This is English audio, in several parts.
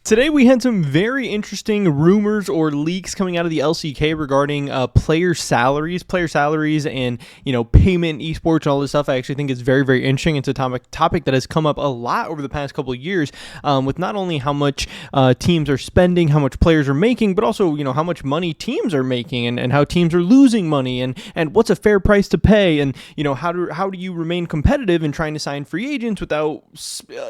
Today we had some very interesting rumors or leaks coming out of the LCK regarding player salaries, and payment in esports and all this stuff. I actually think it's very, very interesting. It's a topic that has come up a lot over the past couple of years, with not only how much teams are spending, how much players are making, but also how much money teams are making and how teams are losing money and what's a fair price to pay, and how do you remain competitive in trying to sign free agents without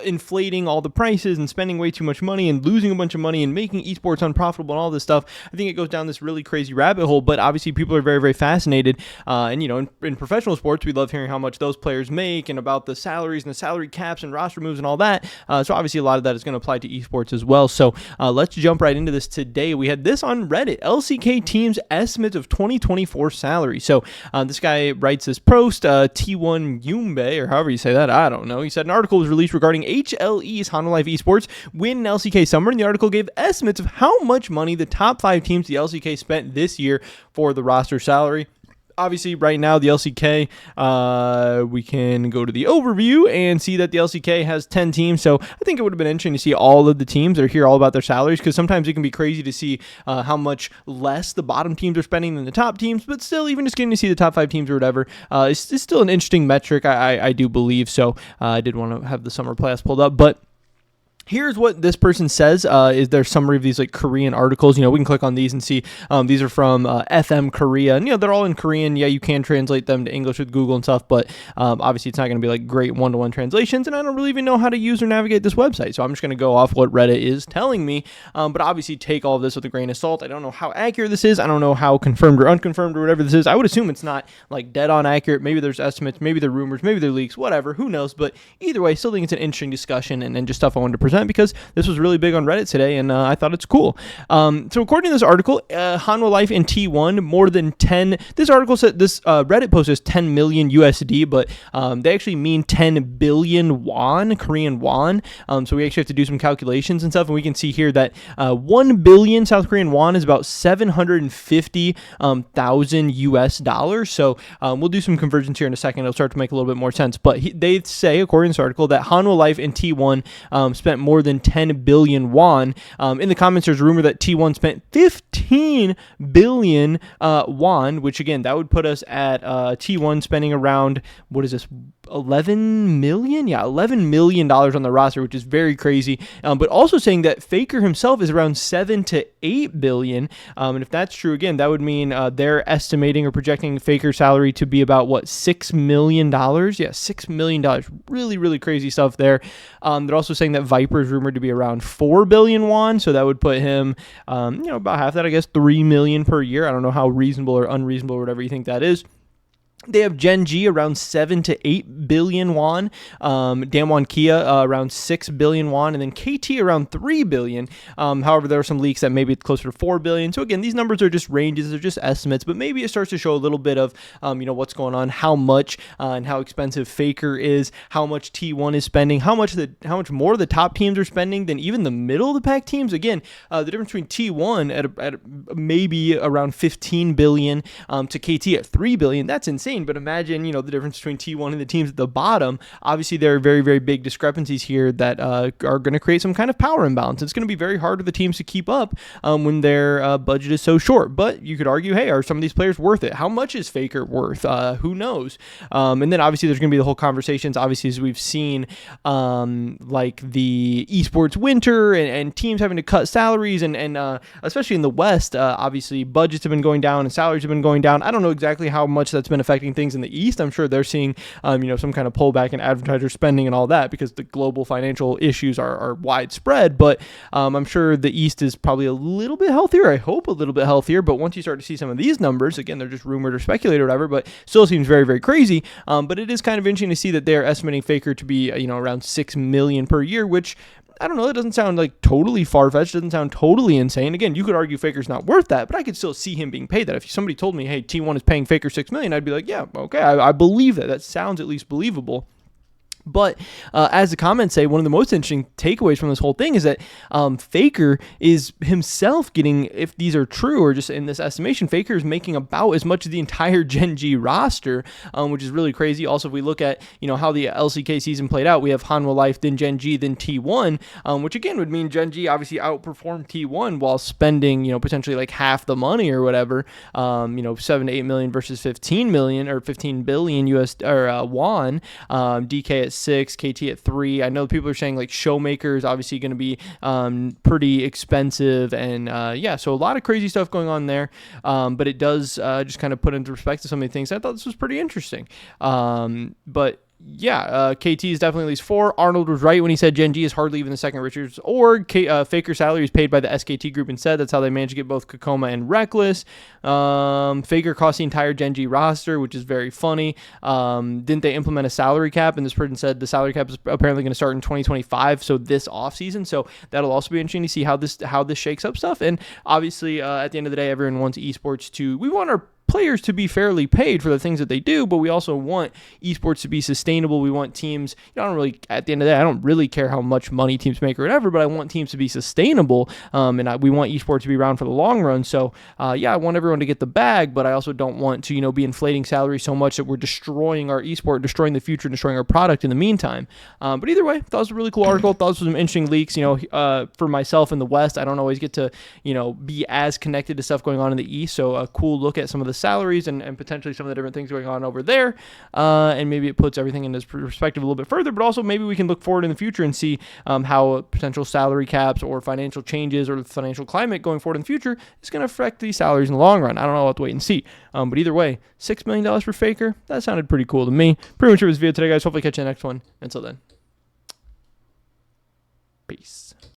inflating all the prices and spending way too much money and losing a bunch of money and making esports unprofitable and all this stuff. I think it goes down this really crazy rabbit hole, but obviously people are very, very fascinated. And in professional sports, we love hearing how much those players make and about the salaries and the salary caps and roster moves and all that. So obviously a lot of that is going to apply to esports as well. So let's jump right into this today. We had this on Reddit, LCK teams estimates of 2024 salary. So this guy writes this post, T1 Yumbe, or however you say that, I don't know. He said an article was released regarding HLE's Hanwha Life Esports win an LCK summer, and the article gave estimates of how much money the top 5 teams the LCK spent this year for the roster salary. Obviously, right now, the LCK, we can go to the overview and see that the LCK has 10 teams. So I think it would have been interesting to see all of the teams or hear all about their salaries, because sometimes it can be crazy to see how much less the bottom teams are spending than the top teams. But still, even just getting to see the top 5 teams or whatever, it's still an interesting metric, I do believe. So I did want to have the summer playoffs pulled up. But here's what this person says, is their summary of these Korean articles. We can click on these and see these are from FM Korea, and they're all in Korean. Yeah, you can translate them to English with Google and stuff, but obviously it's not going to be great one-to-one translations, and I don't really even know how to use or navigate this website, so I'm just going to go off what Reddit is telling me, but obviously take all of this with a grain of salt. I don't know how accurate this is. I don't know how confirmed or unconfirmed or whatever this is. I would assume it's not dead on accurate. Maybe there's estimates, maybe they're rumors, maybe they're leaks, whatever, who knows, but either way, I still think it's an interesting discussion and just stuff I wanted to present, because this was really big on Reddit today, and I thought it's cool. So according to this article, Hanwha Life and T1 more than 10. This article said this Reddit post is 10 million USD, but they actually mean 10 billion won, Korean won. So we actually have to do some calculations and stuff, and we can see here that 1 billion South Korean won is about 750,000 US dollars. So we'll do some conversions here in a second. It'll start to make a little bit more sense. But they say, according to this article, that Hanwha Life and T1 spent more than 10 billion won. In the comments, there's a rumor that T1 spent 15 billion won, which again, that would put us at T1 spending around, what is this, 11 million? Yeah, $11 million on the roster, which is very crazy. But also saying that Faker himself is around 7 to 8 billion. And if that's true, again, that would mean they're estimating or projecting Faker's salary to be about, what, $6 million? Yeah, $6 million. Really, really crazy stuff there. They're also saying that Viper is rumored to be around 4 billion won, so that would put him, about half that, I guess, 3 million per year. I don't know how reasonable or unreasonable or whatever you think that is. They have Gen G around 7 to 8 billion won, Damwon Kia around 6 billion won, and then KT around 3 billion. However, there are some leaks that maybe it's closer to 4 billion. So again, these numbers are just ranges, they're just estimates, but maybe it starts to show a little bit of, what's going on, how much and how expensive Faker is, how much T1 is spending, how much more the top teams are spending than even the middle of the pack teams. Again, the difference between T1 at maybe around 15 billion to KT at 3 billion. That's insane. But imagine, the difference between T1 and the teams at the bottom. Obviously, there are very, very big discrepancies here that are going to create some kind of power imbalance. It's going to be very hard for the teams to keep up when their budget is so short. But you could argue, hey, are some of these players worth it? How much is Faker worth? Who knows? And then obviously there's going to be the whole conversations, obviously, as we've seen, the esports winter and teams having to cut salaries and especially in the West, obviously budgets have been going down and salaries have been going down. I don't know exactly how much that's been affecting things in the East. I'm sure they're seeing, some kind of pullback in advertiser spending and all that, because the global financial issues are widespread. But I'm sure the East is probably a little bit healthier. I hope a little bit healthier. But once you start to see some of these numbers, again, they're just rumored or speculated or whatever, but still seems very, very crazy. But it is kind of interesting to see that they're estimating Faker to be, around 6 million per year, which, I don't know, it doesn't sound totally far-fetched, doesn't sound totally insane. Again, you could argue Faker's not worth that, but I could still see him being paid that. If somebody told me, hey, T1 is paying Faker 6 million, I'd be like, yeah, okay, I believe that. That sounds at least believable. But as the comments say, one of the most interesting takeaways from this whole thing is that Faker is himself getting, if these are true or just in this estimation, Faker is making about as much as the entire Gen G roster, which is really crazy. Also, if we look at how the LCK season played out, we have Hanwha Life, then Gen G, then T1, which again would mean Gen G obviously outperformed T1 while spending potentially like half the money or whatever, 7 to 8 million versus 15 million or 15 billion US or won. DK at 6, KT at 3. I know people are saying like Showmaker is obviously going to be pretty expensive, and so a lot of crazy stuff going on there. But it does just kind of put into perspective some of the things. I thought this was pretty interesting. But KT is definitely at least 4. Arnold was right when he said Gen G is hardly even the second richest org. Faker salary is paid by the SKT group instead. That's how they managed to get both Kokoma and Reckless. Faker cost the entire Gen G roster, which is very funny. Didn't they implement a salary cap? And this person said the salary cap is apparently going to start in 2025, so this offseason. So that'll also be interesting to see how this shakes up stuff. And obviously, at the end of the day, everyone wants esports we want our players to be fairly paid for the things that they do, but we also want esports to be sustainable. We want teams, at the end of the day, I don't really care how much money teams make or whatever, but I want teams to be sustainable, and we want esports to be around for the long run. So, I want everyone to get the bag, but I also don't want to, be inflating salaries so much that we're destroying our esport, destroying the future, destroying our product in the meantime. But either way, thought it was a really cool article. Thought this was some interesting leaks. For myself in the West, I don't always get to, be as connected to stuff going on in the East. So a cool look at some of the salaries and potentially some of the different things going on over there, and maybe it puts everything into perspective a little bit further, but also maybe we can look forward in the future and see how potential salary caps or financial changes or the financial climate going forward in the future is going to affect these salaries in the long run. I don't know, I'll have to wait and see, but either way, $6 million for Faker, that sounded pretty cool to me. Pretty much it was video today, guys. Hopefully catch you in the next one. Until then, peace.